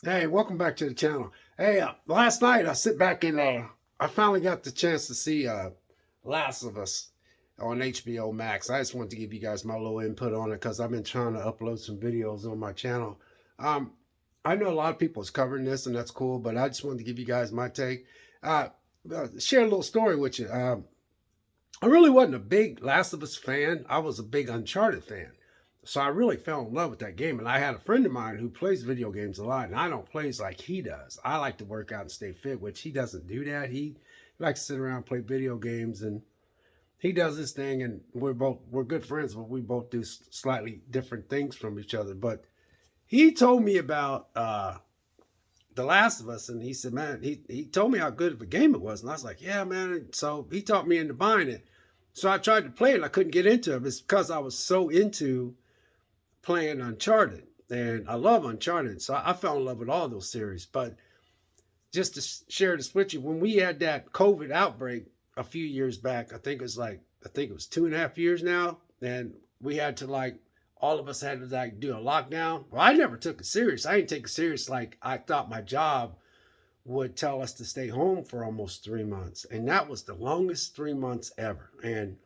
Hey, welcome back to the channel. Hey, last night I sit back and I finally got the chance to see Last of Us on HBO Max. I just wanted to give you guys my little input on it because I've been trying to upload some videos on my channel. Um, I know a lot of people is covering this and that's cool, but I just wanted to give you guys my take. Uh, share a little story with you. I really wasn't a big Last of Us fan. I was a big Uncharted fan. So I really fell in love with that game. And I had a friend of mine who plays video games a lot, and I don't play like he does. I like to work out and stay fit, which he doesn't do that. He likes to sit around and play video games, and he does this thing. And we're good friends, but we both do slightly different things from each other. But he told me about The Last of Us, and he said, man, he told me how good of a game it was, and I was like, yeah, man. So he talked me into buying it. So I tried to play it. And I couldn't get into it. It's because I was so into playing Uncharted, and I love Uncharted. So I fell in love with all those series. But just to share this with you, when we had that COVID outbreak a few years back, I think it was 2.5 years now, and we had to all of us had to do a lockdown. Well, I never took it serious. I didn't take it serious. Like I thought my job would tell us to stay home for almost 3 months, and that was the longest 3 months ever. And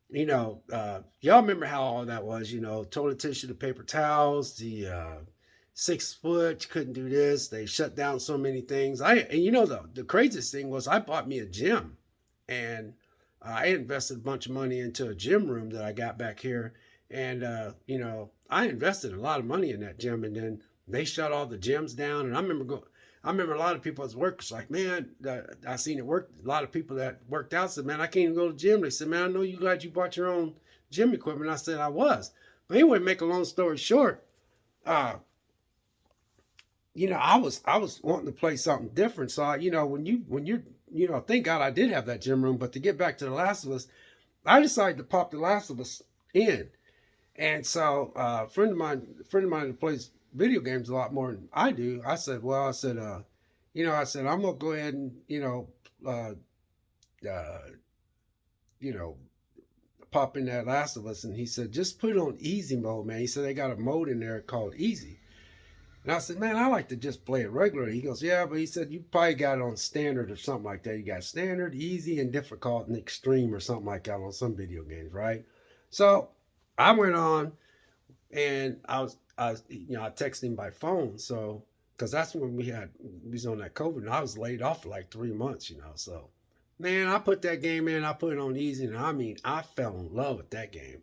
y'all remember how all that was, toilet tissue, the paper towels, the 6 foot, you couldn't do this. They shut down so many things. The craziest thing was I bought me a gym, and I invested a bunch of money into a gym room that I got back here. And, I invested a lot of money in that gym, and then they shut all the gyms down. And I remember a lot of people at work was like, man, I seen it work. A lot of people that worked out said, man, I can't even go to the gym. They said, man, I know you glad you bought your own gym equipment. I said, I was. But anyway, make a long story short, uh, I was wanting to play something different. So thank God I did have that gym room. But to get back to The Last of Us, I decided to pop The Last of Us in. And so a friend of mine that plays video games a lot more than I do, I said, I'm gonna go ahead and, uh, uh, you know, pop in that Last of Us. And he said, just put it on easy mode, man. He said they got a mode in there called easy. And I said, man, I like to just play it regularly. He goes, yeah, but he said you probably got it on standard or something like that. You got standard, easy, and difficult and extreme or something like that on some video games, right? So I went on and I texted him by phone. So, because that's when we was on that COVID, and I was laid off for like 3 months, So, man, I put that game in, I put it on easy, and I mean, I fell in love with that game.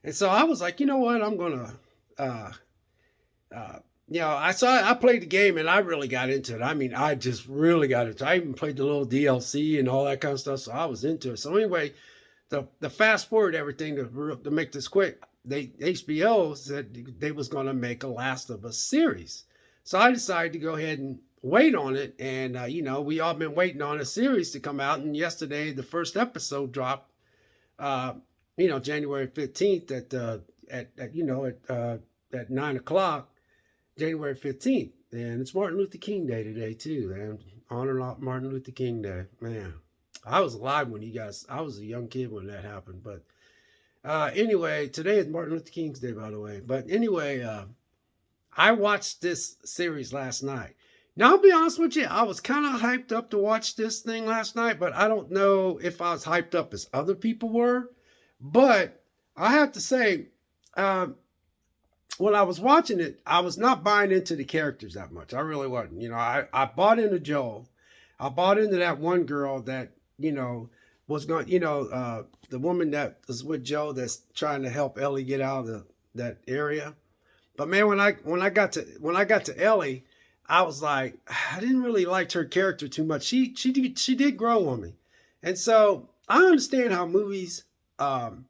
And so I was like, you know what, I'm gonna, uh, uh, I played the game and I really got into it. I mean, I just really got into it. I even played the little DLC and all that kind of stuff. So I was into it. So anyway, the fast forward everything to make this quick, HBO said they was going to make a Last of Us series. So I decided to go ahead and wait on it. And we all been waiting on a series to come out. And yesterday, the first episode dropped. Uh, January 15th at 9 o'clock. January 15th. And it's Martin Luther King Day today, too, man. Honor Martin Luther King Day. Man, I was alive I was a young kid when that happened. But anyway, today is Martin Luther King's Day, by the way. But anyway, I watched this series last night. Now, I'll be honest with you, I was kind of hyped up to watch this thing last night, but I don't know if I was hyped up as other people were. But I have to say, um, when I was watching it, I was not buying into the characters that much. I really wasn't. I bought into Joel. I bought into that one girl that, was going, the woman that was with Joe that's trying to help Ellie get out of that area. But man, when I got to Ellie, I was like, I didn't really like her character too much. She did grow on me. And so I understand how movies handpick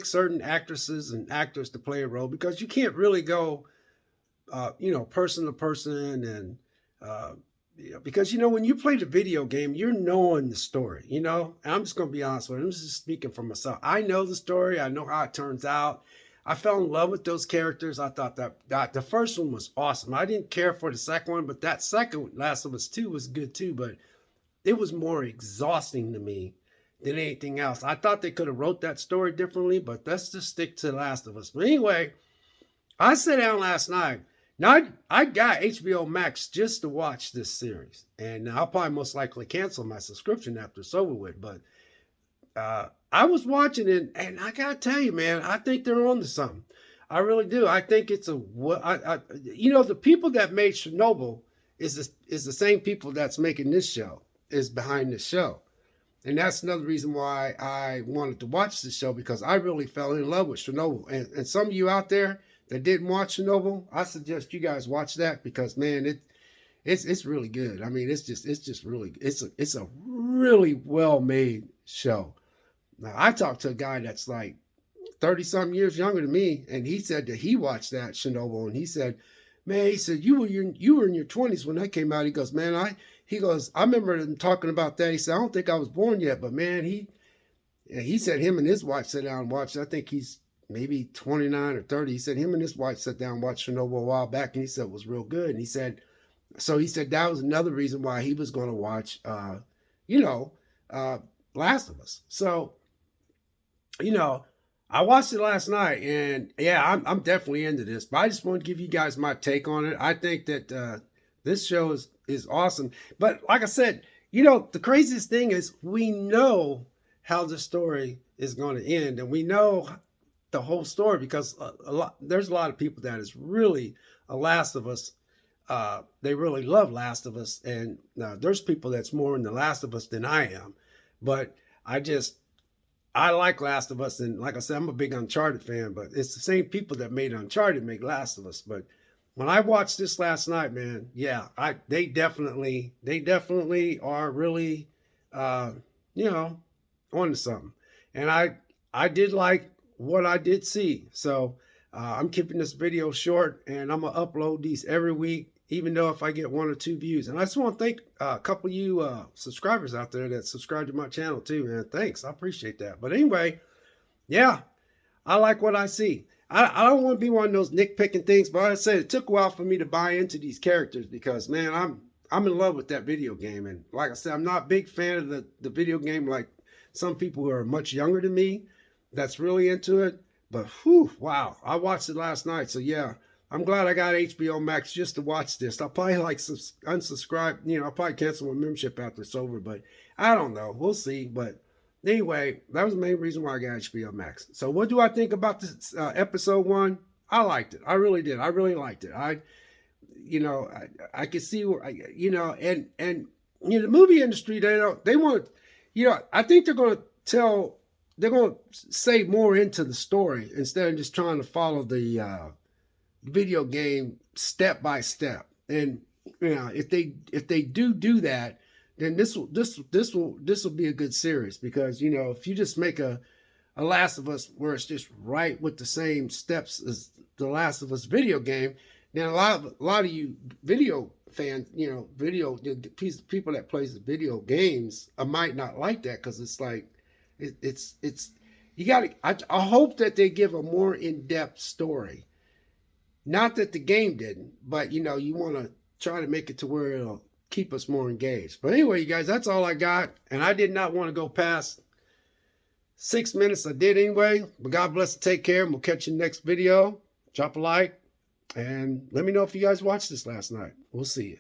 certain actresses and actors to play a role because you can't really go, person to person and, because when you play the video game, you're knowing the story, And I'm just gonna be honest with you. I'm just speaking for myself. I know the story. I know how it turns out. I fell in love with those characters. I thought that the first one was awesome. I didn't care for the second one, but that second Last of Us 2 was good too. But it was more exhausting to me than anything else. I thought they could have wrote that story differently, but let's just stick to The Last of Us. But anyway, I sat down last night. Now, I got HBO Max just to watch this series, and I'll probably most likely cancel my subscription after it's over with. But I was watching it, and I gotta tell you, man, I think they're on to something. I really do. I think it's the people that made Chernobyl is the same people that's making this show, is behind this show. And that's another reason why I wanted to watch this show, because I really fell in love with Chernobyl. And some of you out there that didn't watch Chernobyl, I suggest you guys watch that, because man, it's really good. I mean, it's a really well made show. Now, I talked to a guy that's like 30 something years younger than me, and he said that he watched that Chernobyl, and he said, man, he said, you were in your 20s when that came out. He goes, man, I remember them talking about that. He said, I don't think I was born yet, but man, he said him and his wife sat down and watched. I think he's maybe 29 or 30. He said him and his wife sat down and watched Chernobyl a while back, and he said it was real good. And he said that was another reason why he was going to watch, Last of Us. So, I watched it last night, and yeah, I'm definitely into this. But I just want to give you guys my take on it. I think that this show is awesome. But like I said, the craziest thing is we know how the story is going to end, and we know the whole story because there's a lot of people that is really a Last of Us. They really love Last of Us, and there's people that's more in the Last of Us than I am. But I like Last of Us, and like I said, I'm a big Uncharted fan, but it's the same people that made Uncharted make Last of Us. But when I watched this last night, man, yeah, they definitely are really, onto something. And I did like what I did see. So I'm keeping this video short, and I'm gonna upload these every week, even though if I get 1 or 2 views. And I just want to thank a couple of you subscribers out there that subscribe to my channel too, man. Thanks. I appreciate that. But anyway, yeah, I like what I see. I don't want to be one of those nitpicking things, but like I said, it took a while for me to buy into these characters because, man, I'm in love with that video game. And like I said, I'm not a big fan of the video game like some people who are much younger than me that's really into it. But whew, wow, I watched it last night. So yeah, I'm glad I got HBO Max just to watch this. I'll probably unsubscribe. I'll probably cancel my membership after it's over, but I don't know. We'll see. But anyway, that was the main reason why I got HBO Max. So what do I think about this episode 1? I liked it. I really did. I really liked it. I could see where, and the movie industry, they want, I think they're going to say more into the story instead of just trying to follow the video game step by step. And if they do that, then this will be a good series, because if you just make a Last of Us where it's just right with the same steps as the Last of Us video game, then a lot of you video fans, people that plays the video games, might not like that, because it's like it's you got to. I hope that they give a more in-depth story. Not that the game didn't, but you want to try to make it to where it'll keep us more engaged. But anyway, you guys, that's all I got. And I did not want to go past 6 minutes. I did anyway. But God bless and take care. And we'll catch you in the next video. Drop a like. And let me know if you guys watched this last night. We'll see you.